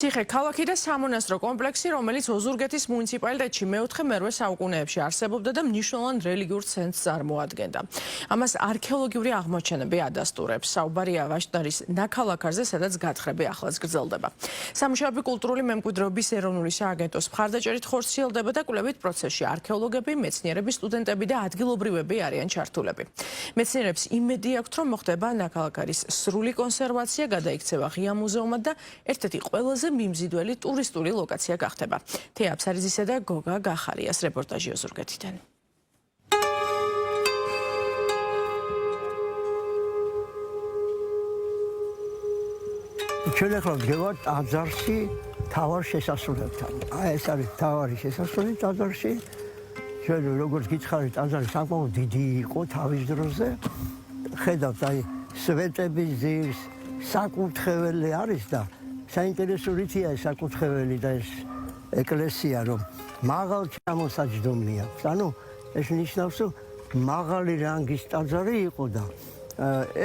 ციხე ქალაქი და სამონასტრო კომპლექსი, რომელიც ოზურგეთის მუნიციპალიტეტში მე-4-მე საუკუნეებში არსებობდა და მნიშვნელოვან რელიგიურ ცენტრს წარმოადგენდა. ამას არქეოლოგიური აღმოჩენები ადასტურებს. საუბარია ვაშნარის ნაქალაქარზე, სადაც გათხრები ახლაც გრძელდება. სამუშაოები კულტურული მემკვიდრეობის ეროვნული სააგენტოს მხარდაჭერით ხორციელდება და კვლევით პროცესში არქეოლოგები, მეცნიერები, სტუდენტები და ადგილობრივები არიან ჩართულები. მეცნიერებს იმედი აქვთ, რომ მოხდება ნაქალაქარის სრული კონსერვაცია, გადაიქცევა ღია მუზეუმად და ერთ-ერთი ყველაზე მიმზიდველი ტურისტული ლოკაცია გახდება. თეა აფსარიძისა და გოგა გახარიას რეპორტაჟი ოზურგეთიდან. ჩვენ ახლა ვდგევართ ტაძარში თავარ შესასრულებთან. ეს არის თავარი შესასრული ტაძარში. ჩვენ როგორც გითხარით, ტაძარი საკმაოდ დიდი იყო თავის დროზე. ხედავთ, აი სვეტების ძირს საკურთხეველი არის და საინტერესო რითია ეს საკურთხეველი და ეს ეკლესია, რომ მაღალ ჩამოსაჯდომი აქვს. ანუ ეს ნიშნავს, რომ მაღალი რანგის ტაძარი იყო და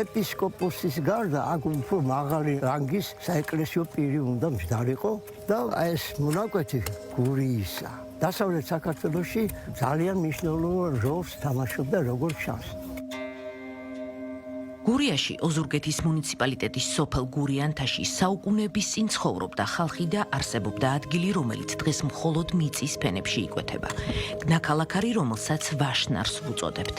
ეპისკოპოსის გარდა აქ უფრო მაღალი რანგის საეკლესიო პირი უნდა მჯდარიყო და ეს მონაკვეთი გურიისა. დასავლეთ საქართველოში ძალიან მნიშვნელოვან როლს თამაშობდა, როგორც ჩანს. გურიაში ოზურგეთის მუნიციპალიტეტის სოფელ გურიანთაში საუკუნეების წინ ცხოვრობდა ხალხი და არსებობდა ადგილი, რომელიც დღეს მხოლოდ მიწის ფენებში იკვეთება. ნაქალაქარი, რომელსაც ვაშნარს ვუწოდებთ.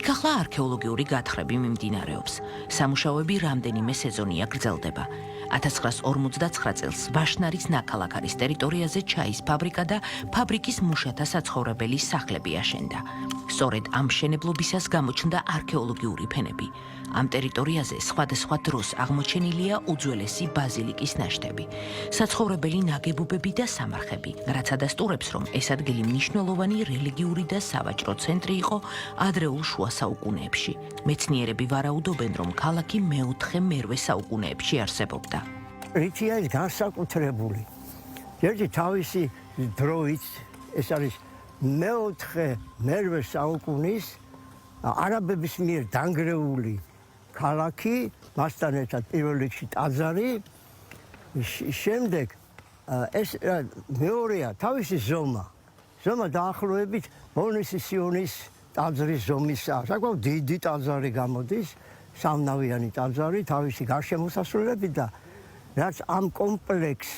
იქ ახლა არქეოლოგიური გათხრები მიმდინარეობს. სამუშაოები რამდენიმე სეზონია გრძელდება. 1959 წელს ვაშნარის ნაქალაქარის ტერიტორიაზე ჩაის ფაბრიკა და ფაბრიკის მუშათა საცხოვრებელი სახლები აშენდა. სწორედ ამ მშენებლობისას გამოჩნდა არქეოლოგიური ფენები. ამ ტერიტორიაზე სხვადასხვა დროს აღმოჩენილია უძველესი ბაზილიკის ნაშთები, საცხოვრებელი ნაგებობები და სამარხები, რაც ადასტურებს, რომ ეს ადგილი მნიშვნელოვანი რელიგიური და სავაჭრო ცენტრი იყო ადრეულ შუა საუკუნეებში. მეცნიერები ვარაუდობენ, რომ ქალაქი მე-4-მე საუკუნეებში არსებობდა. რითია ეს განსაკუთრებული? ერთი თავისი დროით, ეს არის მე-4-მე საუკუნის არაბების მიერ დანგრეული ქალაქი, მასთან ერთად პირველ რიგში ტაძარი, შემდეგ ეს მეორეა თავისი ზომა. ზომა დაახლოებით ბონისის სიონის ტაძრის ზომისაა. საკმაოდ დიდი ტაძარი გამოდის, სამნავიანი ტაძარი, თავისი გარშემოსასრულებით და რაც ამ კომპლექსს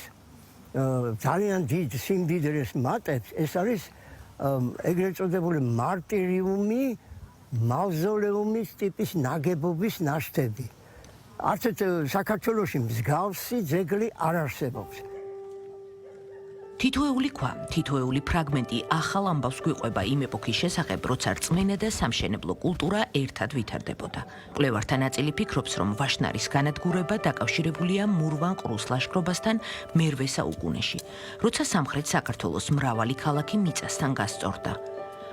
ძალიან დიდ სიმდიდრეს მატებს, ეს არის ეგრეთ წოდებული მარტირიუმი, მავზოლეუმის ტიპის ნაგებობის ნაშთები. არც საქართველოში მსგავსი ძეგლი არ არსებობს. თითოეული ქვა, თითოეული ფრაგმენტი ახალ ამბავს გვიყვება იმ ეპოქის შესახებ, როცა რწმენა და სამშენებლო კულტურა ერთად ვითარდებოდა. მკვლევართა ნაწილი ფიქრობს, რომ ვაშნარის განადგურება დაკავშირებულია მურვან-ყრუს ლაშქრობასთან მე-8 საუკუნეში, როცა სამხრეთ საქართველოს მრავალი ქალაქი მიწასთან გასწორდა.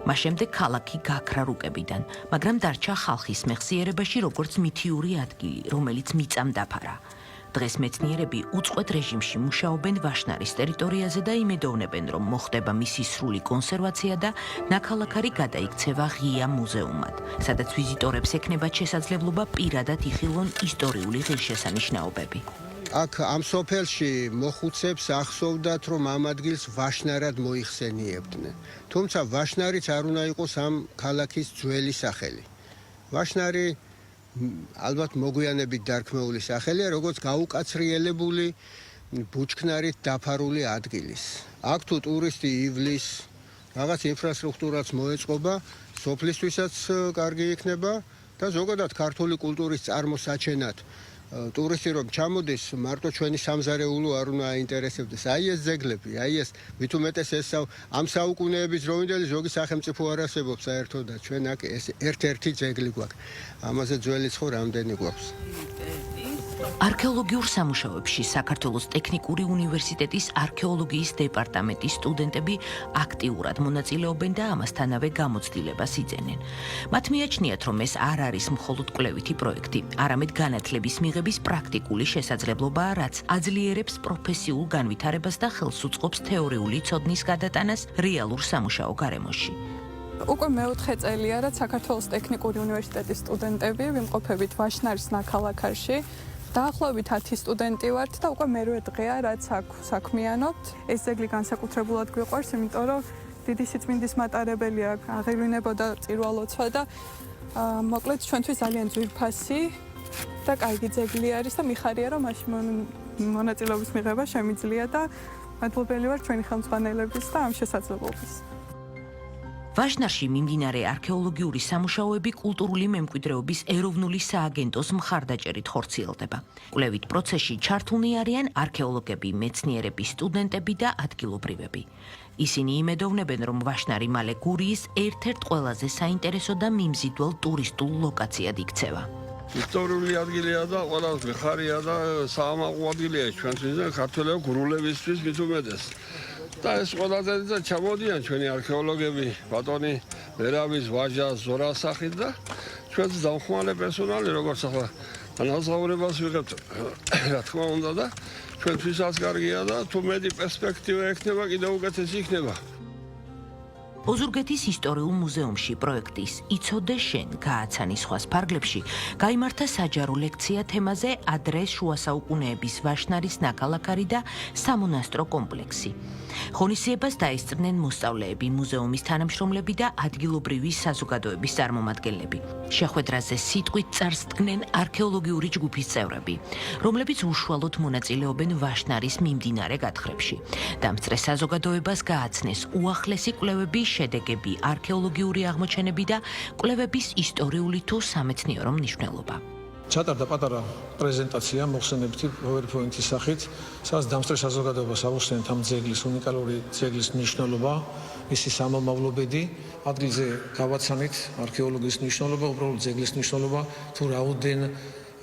მას შემდეგ ქალაქი გაქრა რუკებიდან, მაგრამ დარჩა ხალხის მეხსიერებაში როგორც მითიური ადგილი, რომელიც მიწამ დაფარა. დღეს მეცნიერები უწყვეტ რეჟიმში მუშაობენ ვაშნარის ტერიტორიაზე და იმედოვნებენ, რომ მოხდება მისი სრული კონსერვაცია და ნაქალაქარი გადაიქცევა ღია მუზეუმად, სადაც ვიზიტორებს ექნებათ შესაძლებლობა პირადად იხილონ ისტორიული ღირსშესანიშნაობები. აქ ამ სოფელში მოხუცებს ახსოვდათ, რომ ამ ადგილს ვაშნარად მოიხსენიებდნენ. თუმცა ვაშნარიც არ უნდა იყოს ამ ქალაქის ძველი სახელი. ვაშნარი ალბათ მოგვიანებით დარქმეული სახელია, როგორც გაუკაცრიელებული ბუჩქნარით დაფარული ადგილის. აქ თუ ტურისტი ივლის, რაღაც ინფრასტრუქტურაც მოეწყობა, სოფლისთვისაც კარგი იქნება და ზოგადად ქართული კულტურის წარმოსაჩენად ტურისტი რომ ჩამოდის, მარტო ჩვენი სამზარეულო არ უნდა აინტერესებდეს. აი ეს ძეგლები, აი ეს მით უმეტეს ეს ამ საუკუნეების დროინდელი ზოგი სახელმწიფო არ არსებობს საერთოდ და ჩვენ აქ ეს ერთ-ერთი ძეგლი გვაქვს. ამაზე ძველი ცხო რამდენი გვაქვს. არქეოლოგიურ სამუშაოებში საქართველოს ტექნიკური უნივერსიტეტის არქეოლოგიის დეპარტამენტის სტუდენტები აქტიურად მონაწილეობენ და ამასთანავე გამოცდილებას იძენენ. მათ მიაჩნიათ, რომ ეს არ არის მხოლოდ კვლევითი პროექტი, არამედ განათლების მიღების პრაქტიკული შესაძლებლობაა, რაც აძლიერებს პროფესიულ განვითარებას და ხელს უწყობს თეორიული ცოდნის გადატანას რეალურ სამუშაო გარემოში. უკვე მე-4 წელია, რაც საქართველოს ტექნიკური უნივერსიტეტის სტუდენტები ვიმყოფებით ვაშნარის ნაქალაქარში. დაახლოებით 10 სტუდენტი ვართ და უკვე მერვე დღეა რაც აქ საქმიანობთ. ეს ძეგლი განსაკუთრებულად გვიყვარს, იმიტომ რომ დიდი სიწმინდის მატარებელი აქ აღევლინებოდა წირვალოცვა და მოკლედ ჩვენთვის ძალიან ძვირფასი და კარგი ძეგლი არის და მიხარია რომ მაშინ მონაწილეობის მიღება შემიძლია და მადლობელი ვარ ჩვენი ხელმძღვანელების და ამ შესაძლებლობის. ვაშნარში მიმდინარე არქეოლოგიური სამუშაოები კულტურული მემკვიდრეობის ეროვნული სააგენტოს მხარდაჭერით ხორციელდება. კვლევით პროცესში ჩართულნი არიან არქეოლოგები, მეცნიერები, სტუდენტები და ადგილობრივები. ისინი იმედოვნებენ, რომ ვაშნარი მალე გურიის ერთ-ერთ ყველაზე საინტერესო და მიმზიდველ ტურისტულ ლოკაციად იქცევა. ისტორიული ადგილია და ყველას გეხარია და საამაყო ადგილია ჩვენთვის და ქართველები გურულებისთვის მით უმეტეს. და ეს ყველაზე და ჩამოდიან ჩვენი არქეოლოგები, ბატონი ვერავის ვაჟა ზორასახით და ჩვენს დამხმარე პერსონალი როგორც ახლა განაზღაურებას ვიღებთ, რა თქმა უნდა და ჩვენთვისაც კარგია და თუ მეტი პერსპექტივა ექნება, კიდევ უკეთესი იქნება. ოზურგეთის ისტორიულ მუზეუმში პროექტის იცოდე შენ გააცანი სხვას ფარგლებში გაიმართა საჯარო ლექცია თემაზე ადრე შუა საუკუნეების ვაშნარის ნაქალაქარი და სამონასტრო კომპლექსი. ღონისძიებას დაესწრნენ მოსწავლეები, მუზეუმის თანამშრომლები და ადგილობრივი საზოგადოების წარმომადგენლები. შეხვედრაზე სიტყვით წარს დგნენ არქეოლოგიური ჯგუფის წევრები, რომლებიც უშუალოდ მონაწილეობენ ვაშნარის მიმდინარე გათხრებში. დამსწრე საზოგადოებას გააცნეს უახლესი კვლევების შედეგები, არქეოლოგიური აღმოჩენები და კვლევების ისტორიული თუ სამეცნიერო მნიშვნელობა. ჩატარდა პატარა პრეზენტაცია მოხსენებითი PowerPoint-ის სახით, სადაც დამსწრე საზოგადოებას აუხსენეთ ამ ძეგლის უნიკალური ძეგლის მნიშვნელობა, მისი სამომავლობედი, ადგილზე გავაცანით არქეოლოგიის მნიშვნელობა, უბრალოდ ძეგლის მნიშვნელობა, თუ რაოდენ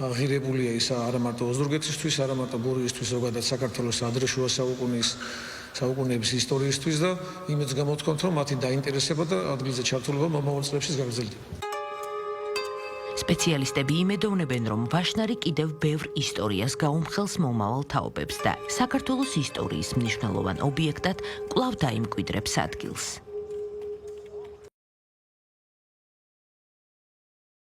ღირებულია ის არა მარტო ოზურგეთისთვის, არა მარტო გურიისთვის, ზოგადად საქართველოს ადრე შუა საუკუნეების ისტორიისთვის და იმედს გამოთქვამთ, რომ მათი დაინტერესება და ადგილზე ჩართულობა მომავალ წლებშიც გაგრძელდება. სპეციალისტები იმედოვნებენ, რომ ვაშნარი კიდევ ბევრ ისტორიას გაუმხელს მომავალ თაობებს და საქართველოს ისტორიის მნიშვნელოვან ობიექტად კვლავ დაიმკვიდრებს ადგილს.